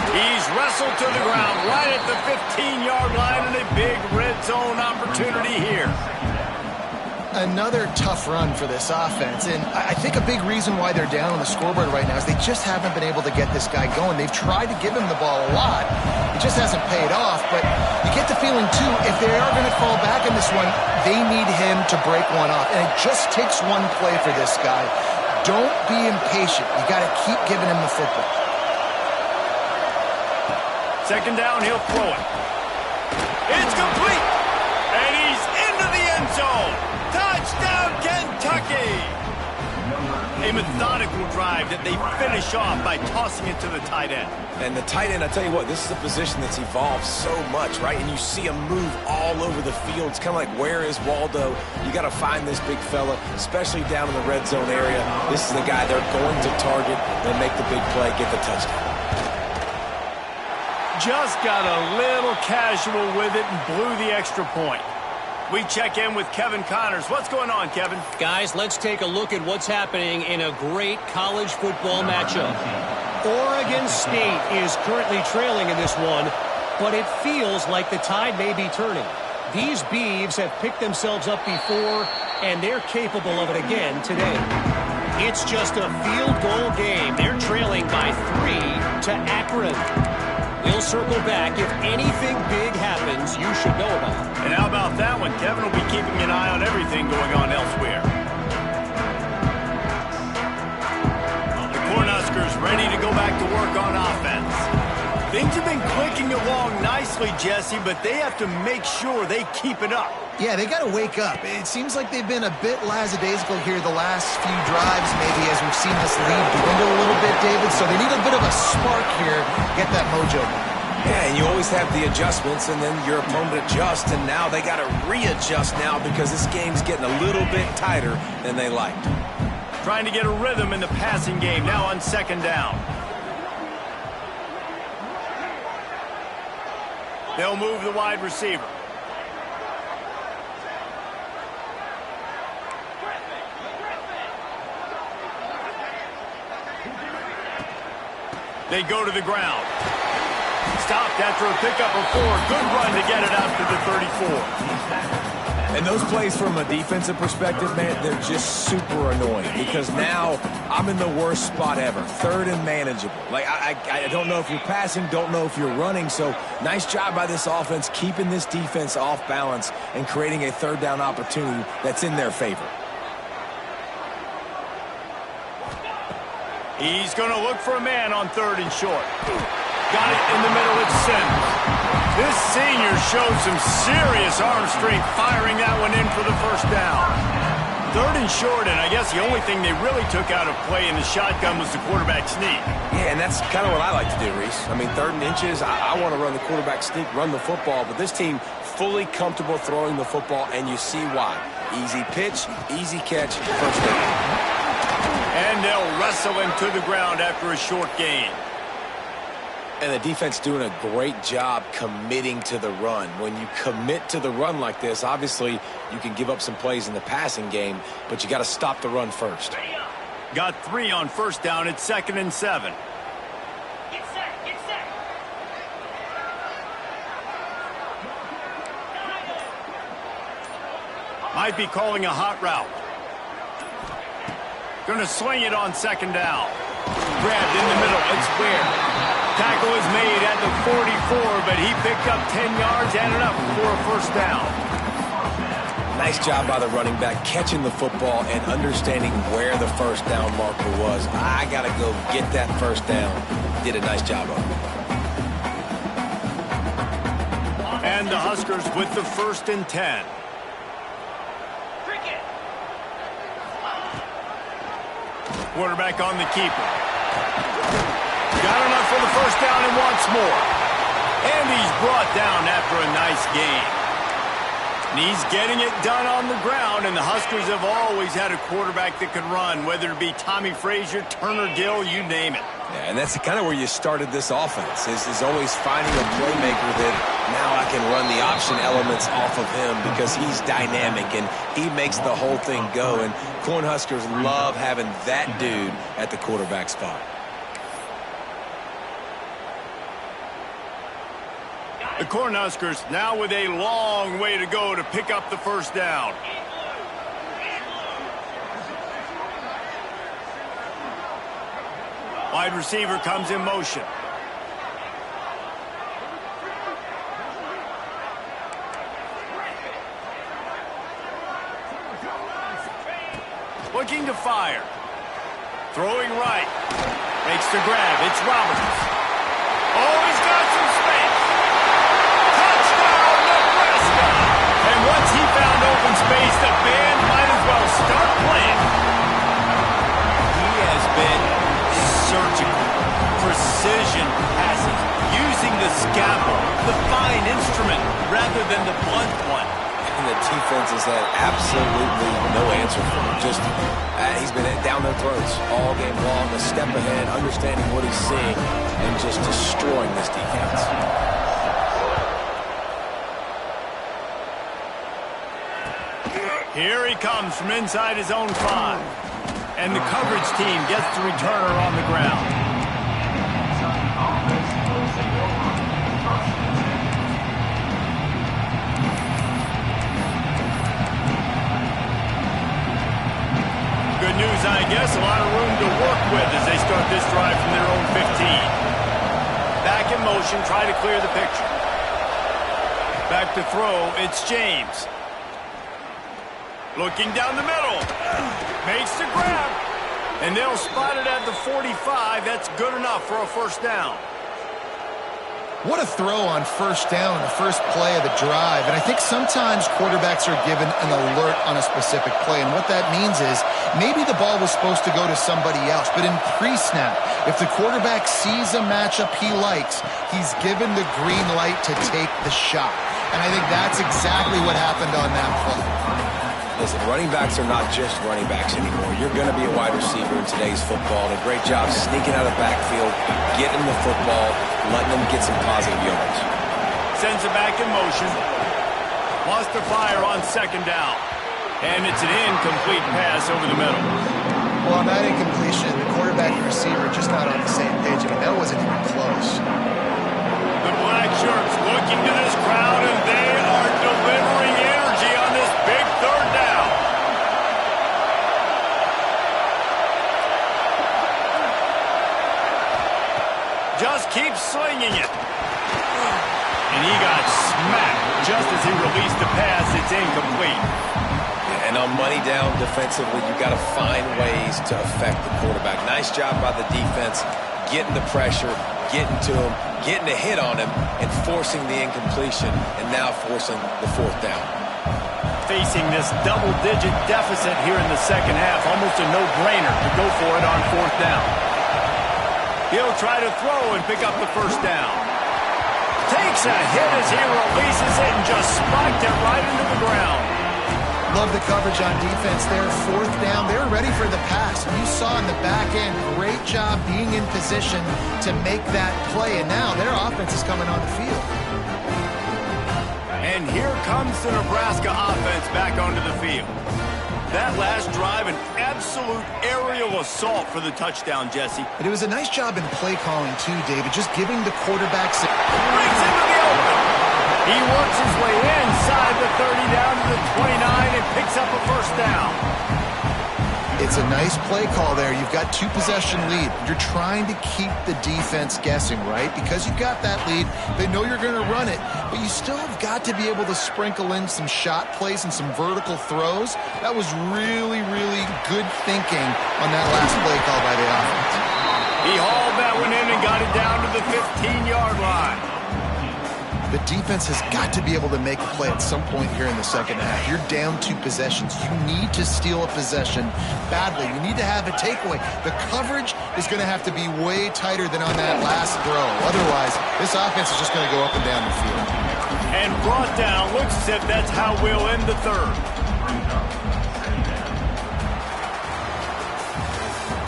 Speaker 1: He's wrestled to the ground right at the 15-yard line, and a big red zone opportunity here.
Speaker 2: Another tough run for this offense, and I think a big reason why they're down on the scoreboard right now is they just haven't been able to get this guy going. They've tried to give him the ball a lot. It just hasn't paid off, but you get the feeling, too, if they are going to fall back in this one, they need him to break one off, and it just takes one play for this guy. Don't be impatient. You got to keep giving him the football.
Speaker 1: 2nd down, he'll throw it. It's complete, and he's into the end zone. Touchdown, Kentucky! A methodical drive that they finish off by tossing it to the tight end.
Speaker 3: And the tight end, I tell you what, this is a position that's evolved so much, right? And you see him move all over the field. It's kind of like, where is Waldo? You got to find this big fella, especially down in the red zone area. This is the guy they're going to target. They'll make the big play, get the touchdown.
Speaker 1: Just got a little casual with it and blew the extra point. We check in with Kevin Connors. What's going on, Kevin?
Speaker 4: Guys, let's take a look at what's happening in a great college football matchup. Oregon State is currently trailing in this one, but it feels like the tide may be turning. These Beavs have picked themselves up before, and they're capable of it again today. It's just a field goal game. They're trailing by 3 to Akron. We'll circle back. If anything big happens, you should know about it.
Speaker 1: And how about that one? Kevin will be keeping an eye on everything going on elsewhere. The Cornhuskers ready to go back to work on offense. Things Things have been clicking along nicely, Jesse, but they have to make sure they keep it up.
Speaker 2: Yeah, they got to wake up. It seems like they've been a bit lackadaisical here the last few drives, maybe, as we've seen this lead dwindle a little bit, David. So they need a bit of a spark here, get that mojo.
Speaker 3: Yeah, and you always have the adjustments, and then your opponent adjusts, and now they got to readjust now because this game's getting a little bit tighter than they liked.
Speaker 1: Trying to get a rhythm in the passing game, now on second down. They'll move the wide receiver. They go to the ground. Stopped after a pickup of 4. Good run to get it out to the 34.
Speaker 3: And those plays from a defensive perspective, man, they're just super annoying because now I'm in the worst spot ever. Third and manageable. Like, I don't know if you're passing, don't know if you're running. So nice job by this offense keeping this defense off balance and creating a third down opportunity that's in their favor.
Speaker 1: He's going to look for a man on 3rd and short. Got it in the middle. It's Sims. This senior showed some serious arm strength firing that one in for the first down. 3rd and short, and I guess the only thing they really took out of play in the shotgun was the quarterback sneak.
Speaker 3: Yeah, and that's kind of what I like to do, Reese. I mean, 3rd and inches, I want to run the quarterback sneak, run the football, but this team fully comfortable throwing the football, and you see why. Easy pitch, easy catch, first down.
Speaker 1: And they'll wrestle him to the ground after a short gain.
Speaker 3: And the defense doing a great job committing to the run. When you commit to the run like this, obviously you can give up some plays in the passing game, but you got to stop the run first.
Speaker 1: Got 3 on first down. It's 2nd and 7.
Speaker 5: Get set, get set.
Speaker 1: Might be calling a hot route. Going to sling it on 2nd down. Grabbed in the middle. It's Ware. Tackle is made at the 44, but he picked up 10 yards and enough for a first down.
Speaker 3: Nice job by the running back catching the football and understanding where the first down marker was. I got to go get that first down. Did a nice job of it.
Speaker 1: And the Huskers with the 1st and 10. Quarterback on the keeper. Got enough for the first down and wants more. And he's brought down after a nice gain. And he's getting it done on the ground, and the Huskers have always had a quarterback that could run, whether it be Tommy Frazier, Turner Gill, you name it.
Speaker 3: Yeah, and that's kind of where you started this offense, is always finding a playmaker that now I can run the option elements off of him because he's dynamic and he makes the whole thing go. And Cornhuskers love having that dude at the quarterback spot.
Speaker 1: The Cornhuskers now with a long way to go to pick up the first down. Wide receiver comes in motion. Looking to fire. Throwing right. Makes the grab. It's Roberts. Oh, he's got some space. Touchdown, Nebraska! And once he found open space, the band might as well start playing. He has been surgical, precision passes, using the scalpel, the fine instrument, rather than the blunt one.
Speaker 3: And the defense has had absolutely no answer for him. Just, he's been down their throats all game long, a step ahead, understanding what he's seeing, and just destroying this defense.
Speaker 1: Here he comes from inside his own 5. And the coverage team gets the returner on the ground. Good news, I guess. A lot of room to work with as they start this drive from their own 15. Back in motion, try to clear the picture. Back to throw, it's James. Looking down the middle. Makes the grab. And they'll spot it at the 45. That's good enough for a first down.
Speaker 2: What a throw on first down, the first play of the drive. And I think sometimes quarterbacks are given an alert on a specific play. And what that means is maybe the ball was supposed to go to somebody else. But in pre-snap, if the quarterback sees a matchup he likes, he's given the green light to take the shot. And I think that's exactly what happened on that play.
Speaker 3: Listen, running backs are not just running backs anymore. You're going to be a wide receiver in today's football. And a great job sneaking out of the backfield, getting the football, letting them get some positive yards.
Speaker 1: Sends it back in motion. Lost to fire on second down. And it's an incomplete pass over the middle.
Speaker 2: Well, on that incompletion, the quarterback and receiver just not on the same page. I mean, that wasn't even close.
Speaker 1: The black shirts looking to this crowd, and they are delivering energy on this big third down. Just keep slinging it. And he got smacked just as he released the pass. It's incomplete.
Speaker 3: And on money down defensively, you've got to find ways to affect the quarterback. Nice job by the defense, getting the pressure, getting to him, getting a hit on him, and forcing the incompletion, and now forcing the fourth down.
Speaker 1: Facing this double-digit deficit here in the second half, almost a no-brainer to go for it on fourth down. He'll try to throw and pick up the first down. Takes a hit as he releases it and just spiked it right into the ground.
Speaker 2: Love the coverage on defense there. Fourth down, they were ready for the pass. And you saw in the back end, great job being in position to make that play. And now their offense is coming on the field.
Speaker 1: And here comes the Nebraska offense back onto the field. That last drive, an absolute aerial assault for the touchdown, Jesse.
Speaker 2: But it was a nice job in play calling too, David, just giving the quarterbacks...
Speaker 1: Breaks into the open. He works his way inside the 30 down to the 29 and picks up a first down.
Speaker 2: It's a nice play call there. You've got two-possession lead. You're trying to keep the defense guessing, right? Because you've got that lead, they know you're going to run it, but you still have got to be able to sprinkle in some shot plays and some vertical throws. That was really, really good thinking on that last play call by the offense.
Speaker 1: He hauled that one in and got it down to the 15-yard line.
Speaker 2: The defense has got to be able to make a play at some point here in the second half. You're down 2 possessions. You need to steal a possession badly. You need to have a takeaway. The coverage is going to have to be way tighter than on that last throw. Otherwise, this offense is just going to go up and down the field.
Speaker 1: And brought down. Looks as if that's how we'll end the third.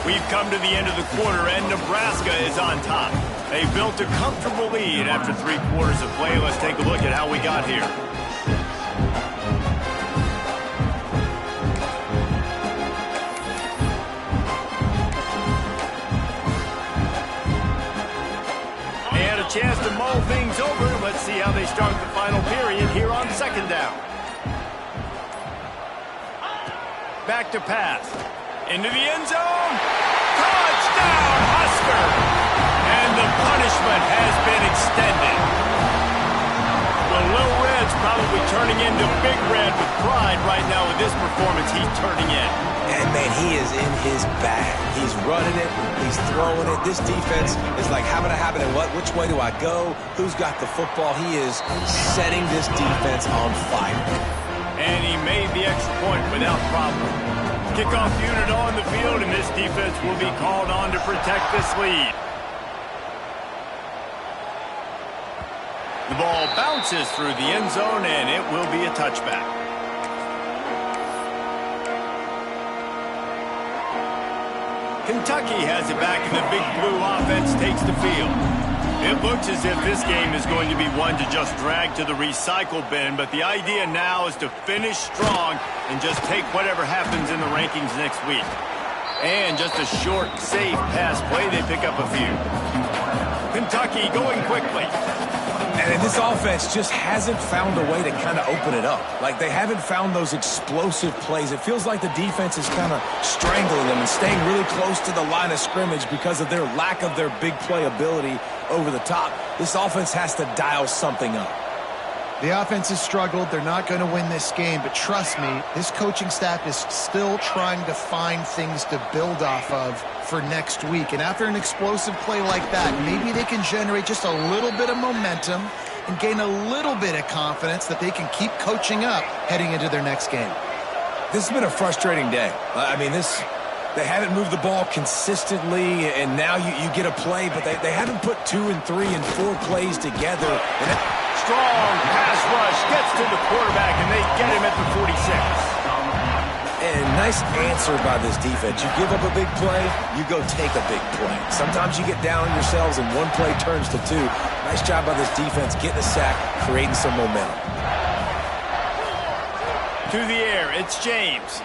Speaker 1: We've come to the end of the quarter, and Nebraska is on top. They built a comfortable lead after 3 quarters of play. Let's take a look at how we got here. They had a chance to mull things over. Let's see how they start the final period here on second down. Back to pass. Into the end zone. Touchdown, Husker! And the punishment has been extended. The Little Red's probably turning into Big Red with pride right now with this performance he's turning in.
Speaker 3: And, man, he is in his bag. He's running it. He's throwing it. This defense is like, how about it? Which way do I go? Who's got the football? He is setting this defense on fire.
Speaker 1: And he made the extra point without problem. Kickoff unit on the field, and this defense will be called on to protect this lead. The ball bounces through the end zone, and it will be a touchback. Kentucky has it back, and the Big Blue offense takes the field. It looks as if this game is going to be one to just drag to the recycle bin, but the idea now is to finish strong and just take whatever happens in the rankings next week. And just a short, safe pass play, they pick up a few. Kentucky going quickly.
Speaker 3: And this offense just hasn't found a way to kind of open it up. Like, they haven't found those explosive plays. It feels like the defense is kind of strangling them and staying really close to the line of scrimmage because of their lack of their big play ability over the top. This offense has to dial something up.
Speaker 2: The offense has struggled. They're not going to win this game, but trust me, this coaching staff is still trying to find things to build off of for next week. And after an explosive play like that, maybe they can generate just a little bit of momentum and gain a little bit of confidence that they can keep coaching up heading into their next game.
Speaker 3: This has been a frustrating day. They haven't moved the ball consistently, and now you get a play, but they haven't put 2 and 3 and 4 plays together.
Speaker 1: Strong pass rush gets to the quarterback, and they get him at the 46.
Speaker 3: And nice answer by this defense. You give up a big play, you go take a big play. Sometimes you get down on yourselves and one play turns to 2. Nice job by this defense getting a sack, creating some momentum.
Speaker 1: To the air, it's James.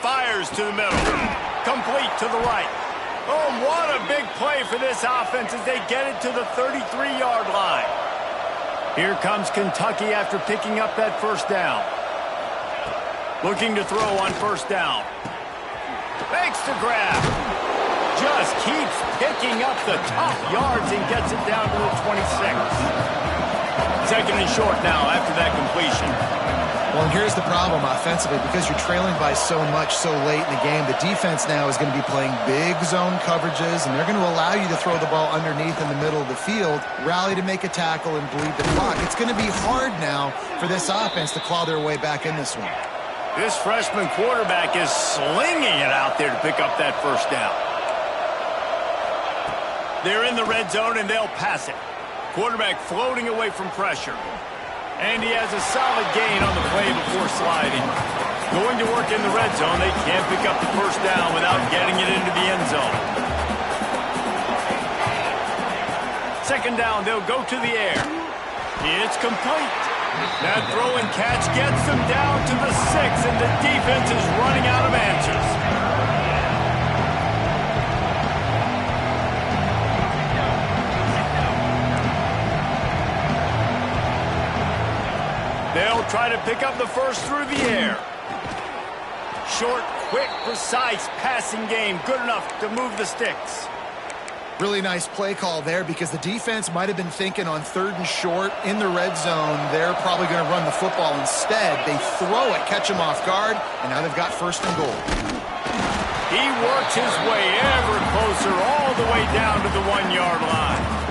Speaker 1: Fires to the middle. Complete to the right. Oh, what a big play for this offense as they get it to the 33-yard line. Here comes Kentucky after picking up that first down. Looking to throw on first down. Makes the grab. Just keeps picking up the top yards and gets it down to the 26. Second and short now after that completion.
Speaker 2: Well, here's the problem offensively. Because you're trailing by so much so late in the game, the defense now is going to be playing big zone coverages, and they're going to allow you to throw the ball underneath in the middle of the field, rally to make a tackle, and bleed the clock. It's going to be hard now for this offense to claw their way back in this one.
Speaker 1: This freshman quarterback is slinging it out there to pick up that first down. They're in the red zone, and they'll pass it. Quarterback floating away from pressure. And he has a solid gain on the play before sliding. Going to work in the red zone, they can't pick up the first down without getting it into the end zone. Second down, they'll go to the air. It's complete. That throw and catch gets them down to the 6, and the defense is running out of answers. They'll try to pick up the first through the air. Short, quick, precise passing game. Good enough to move the sticks.
Speaker 2: Really nice play call there because the defense might have been thinking on 3rd and short in the red zone. They're probably going to run the football instead. They throw it, catch them off guard, and now they've got 1st and goal.
Speaker 1: He works his way ever closer all the way down to the 1-yard line.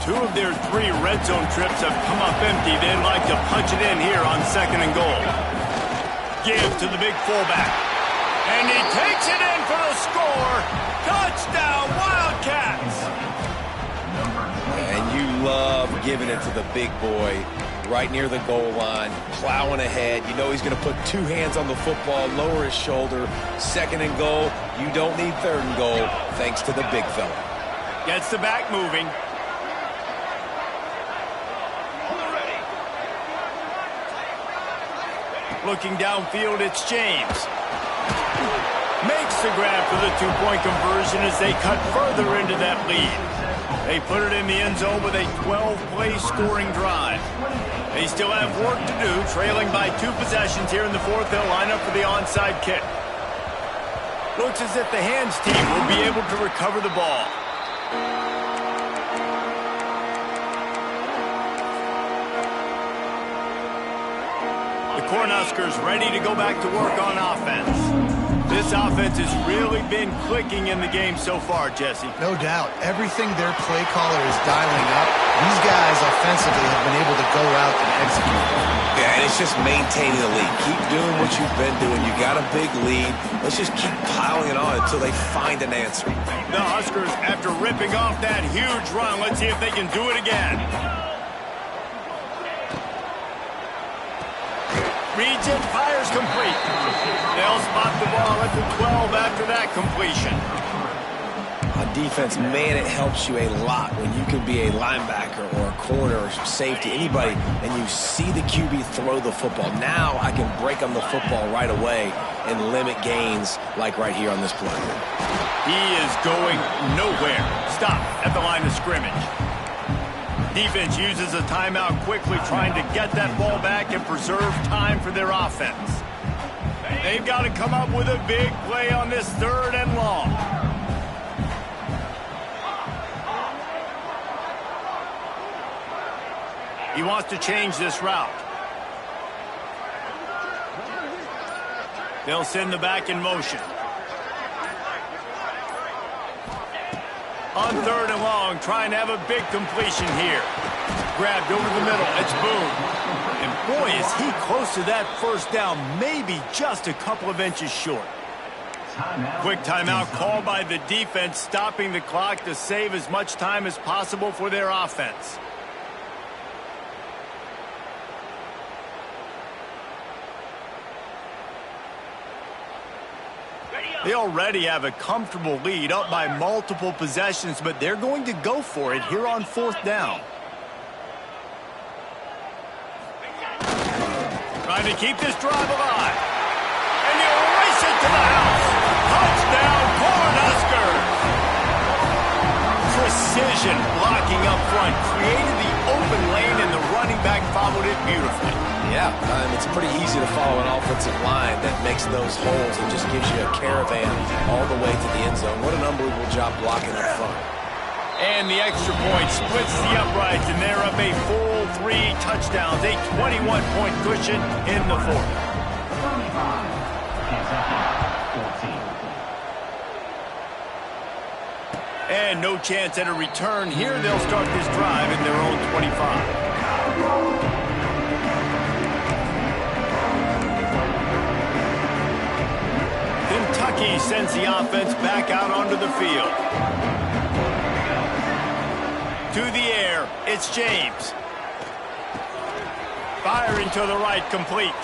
Speaker 1: 2 of their 3 red zone trips have come up empty. They'd like to punch it in here on 2nd and goal. Give to the big fullback. And he takes it in for the score. Touchdown, Wildcats!
Speaker 3: And you love giving it to the big boy right near the goal line, plowing ahead. You know he's going to put 2 hands on the football, lower his shoulder. 2nd and goal. You don't need 3rd and goal thanks to the big fella.
Speaker 1: Gets the back moving. Looking downfield, it's James. Makes the grab for the 2-point conversion as they cut further into that lead. They put it in the end zone with a 12-play scoring drive. They still have work to do, trailing by 2 possessions here in the 4th. They'll line up for the onside kick. Looks as if the hands team will be able to recover the ball. Cornhuskers ready to go back to work on offense. This offense has really been clicking in the game so far, Jesse.
Speaker 2: No doubt. Everything their play caller is dialing up, these guys offensively have been able to go out and execute.
Speaker 3: Yeah, and it's just maintaining the lead. Keep doing what you've been doing. You got a big lead. Let's just keep piling it on until they find an answer.
Speaker 1: The Huskers, after ripping off that huge run, let's see if they can do it again. Reads it, fires complete. They'll spot the ball at the 12 after that completion.
Speaker 3: On defense, man, it helps you a lot when you can be a linebacker or a corner or safety, anybody, and you see the QB throw the football. Now I can break on the football right away and limit gains like right here on this play.
Speaker 1: He is going nowhere. Stop at the line of scrimmage. Defense uses a timeout quickly, trying to get that ball back and preserve time for their offense. They've got to come up with a big play on this 3rd and long. He wants to change this route. They'll send the back in motion. On 3rd and long, trying to have a big completion here. Grabbed over the middle. It's Boone. And boy, is he close to that first down. Maybe just a couple of inches short. Quick timeout called by the defense, stopping the clock to save as much time as possible for their offense. They already have a comfortable lead, up by multiple possessions, but they're going to go for it here on 4th down. Trying to keep this drive alive. And they'll race it to the house. Touchdown, Cornhuskers! Precision blocking up front, created the open lane, and the running back followed it beautifully.
Speaker 3: Yeah, it's pretty easy to follow an offensive line that makes those holes and just gives you a caravan all the way to the end zone. What an unbelievable job blocking up front.
Speaker 1: And the extra point splits the uprights, and they're up a full 3 touchdowns, a 21-point cushion in the 4th. And no chance at a return here. They'll start this drive in their own 25. Kentucky sends the offense back out onto the field. To the air, it's James. Firing to the right, complete.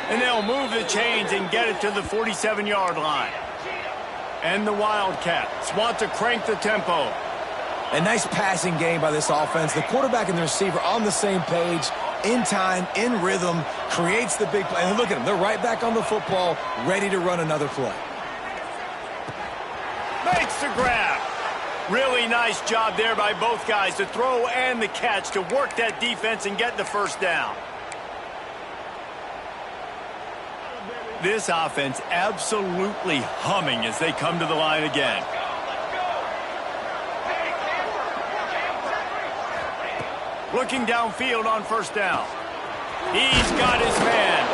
Speaker 1: And they'll move the chains and get it to the 47-yard line. And the Wildcats want to crank the tempo.
Speaker 3: A nice passing game by this offense. The quarterback and the receiver on the same page, in time, in rhythm, creates the big play. And look at them. They're right back on the football, ready to run another play.
Speaker 1: Makes the grab. Really nice job there by both guys, the throw and the catch, to work that defense and get the first down. This offense absolutely humming as they come to the line again. Looking downfield on 1st down. He's got his man.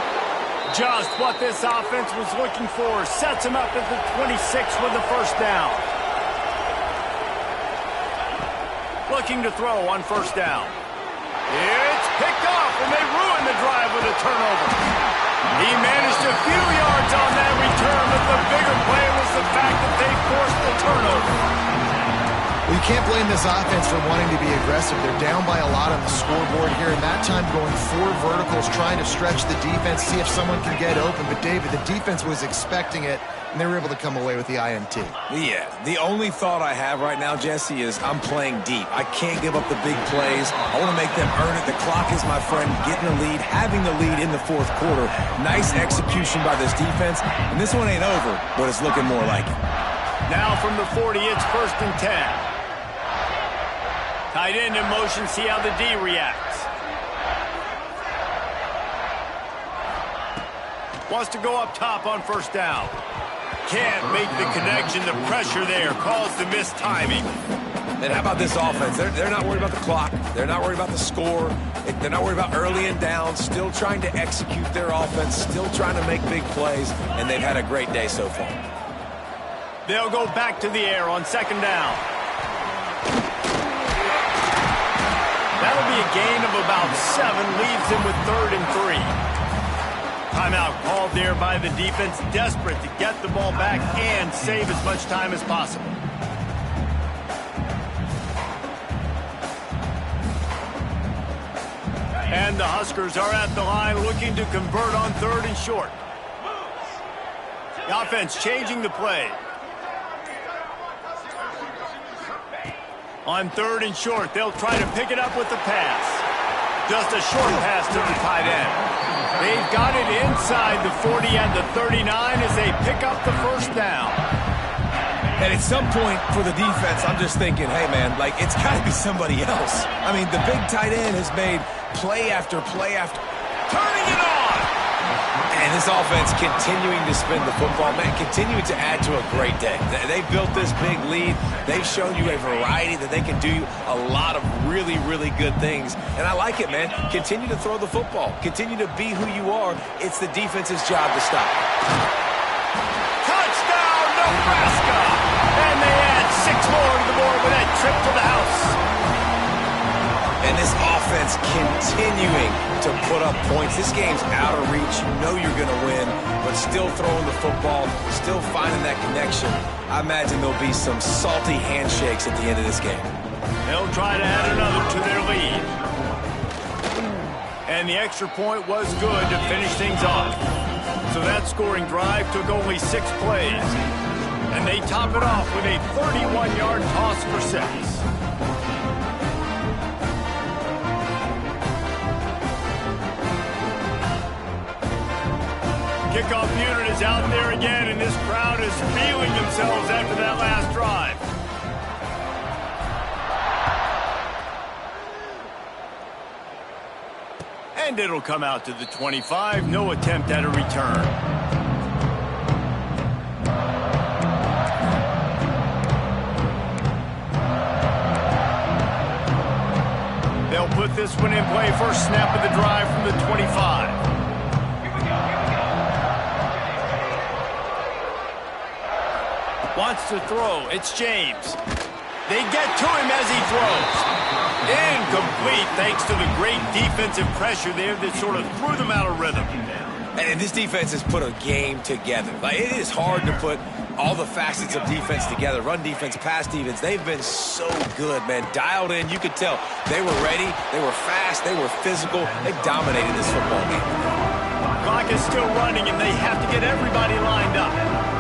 Speaker 1: Just what this offense was looking for. Sets him up at the 26 with the first down. Looking to throw on 1st down. It's picked off, and they ruin the drive with a turnover. He managed a few yards on that return, but the bigger play was the fact that they forced the turnover.
Speaker 2: Well, you can't blame this offense for wanting to be aggressive. They're down by a lot on the scoreboard here, and that time going 4 verticals, trying to stretch the defense, see if someone can get open. But, David, the defense was expecting it, and they were able to come away with the INT.
Speaker 3: Yeah, the only thought I have right now, Jesse, is I'm playing deep. I can't give up the big plays. I want to make them earn it. The clock is my friend. Getting the lead, having the lead in the 4th quarter. Nice execution by this defense. And this one ain't over, but it's looking more like it.
Speaker 1: Now from the 40, it's 1st and 10. Tight end in motion, see how the D reacts. Wants to go up top on 1st down. Can't make the connection. The pressure there caused the missed timing.
Speaker 3: And how about this offense? They're not worried about the clock. They're not worried about the score. They're not worried about early and down. Still trying to execute their offense. Still trying to make big plays. And they've had a great day so far.
Speaker 1: They'll go back to the air on 2nd down. That'll be a gain of about 7. Leaves him with 3rd and 3. Timeout called there by the defense, desperate to get the ball back and save as much time as possible. And the Huskers are at the line looking to convert on 3rd and short. The offense changing the play. On 3rd and short, they'll try to pick it up with the pass. Just a short pass to the tight end. They've got it inside the 40 and the 39 as they pick up the first down.
Speaker 3: And at some point for the defense, I'm just thinking, hey, man, like, it's got to be somebody else. I mean, the big tight end has made play after play after.
Speaker 1: Turning it on!
Speaker 3: And this offense continuing to spin the football, man, continuing to add to a great day. They built this big lead. They've shown you a variety that they can do a lot of really, really good things. And I like it, man. Continue to throw the football. Continue to be who you are. It's the defense's job to stop.
Speaker 1: Touchdown, Nebraska! And they add 6 more to the board with that trip to the house.
Speaker 3: And this offense continuing to put up points. This game's out of reach. You know you're going to win, but still throwing the football, still finding that connection. I imagine there'll be some salty handshakes at the end of this game.
Speaker 1: They'll try to add another to their lead. And the extra point was good to finish things off. So that scoring drive took only 6 plays. And they top it off with a 31-yard toss for 6. Kickoff unit is out there again, and this crowd is feeling themselves after that last drive. And it'll come out to the 25. No attempt at a return. They'll put this one in play. First snap of the drive from the 25. Wants to throw. It's James. They get to him as he throws. Incomplete thanks to the great defensive pressure there that sort of threw them out of rhythm.
Speaker 3: And this defense has put a game together. Like, it is hard to put all the facets of defense together. Run defense, pass defense. They've been so good, man. Dialed in. You could tell they were ready. They were fast. They were physical. They dominated this football game.
Speaker 1: Clock is still running, and they have to get everybody lined up.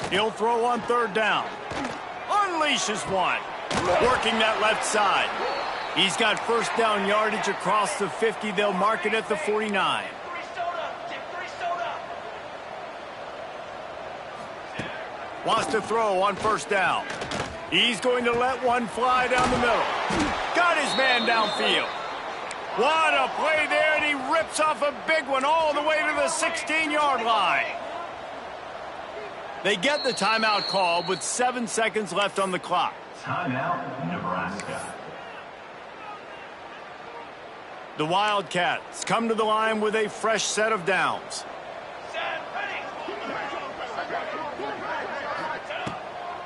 Speaker 1: He'll throw on 3rd down. Unleashes one. Working that left side. He's got first down yardage across the 50. They'll mark it at the 49. Wants to throw on 1st down. He's going to let one fly down the middle. Got his man downfield. What a play there, and he rips off a big one all the way to the 16-yard line. They get the timeout call with 7 seconds left on the clock.
Speaker 6: Timeout, Nebraska.
Speaker 1: The Wildcats come to the line with a fresh set of downs.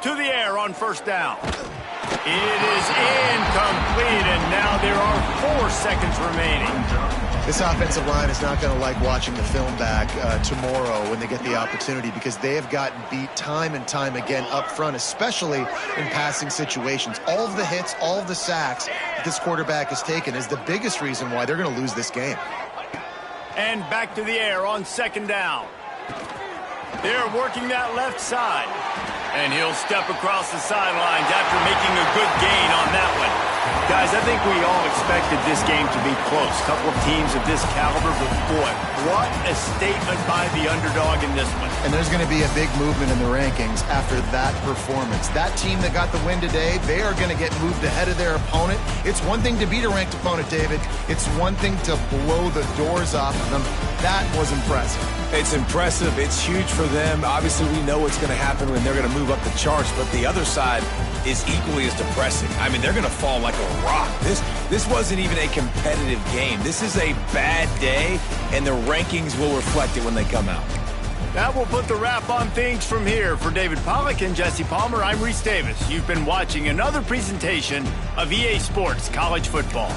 Speaker 1: To the air on 1st down. It is incomplete, and now there are 4 seconds remaining.
Speaker 2: This offensive line is not going to like watching the film back tomorrow when they get the opportunity, because they have gotten beat time and time again up front, especially in passing situations. All of the hits, all of the sacks that this quarterback has taken is the biggest reason why they're going to lose this game.
Speaker 1: And back to the air on 2nd down. They're working that left side. And he'll step across the sidelines after making a good gain on that one. Guys, I think we all expected this game to be close. A couple of teams of this caliber, but boy, what a statement by the underdog in this one.
Speaker 2: And there's going to be a big movement in the rankings after that performance. That team that got the win today, they are going to get moved ahead of their opponent. It's one thing to beat a ranked opponent, David. It's one thing to blow the doors off of them. That was impressive.
Speaker 3: It's impressive. It's huge for them. Obviously, we know what's going to happen when they're going to move up the charts, but the other side is equally as depressing. I mean, they're going to fall like a rock. This wasn't even a competitive game. This is a bad day, and the rankings will reflect it when they come out.
Speaker 1: That will put the wrap on things from here. For David Pollack and Jesse Palmer, I'm Reese Davis. You've been watching another presentation of EA Sports College Football.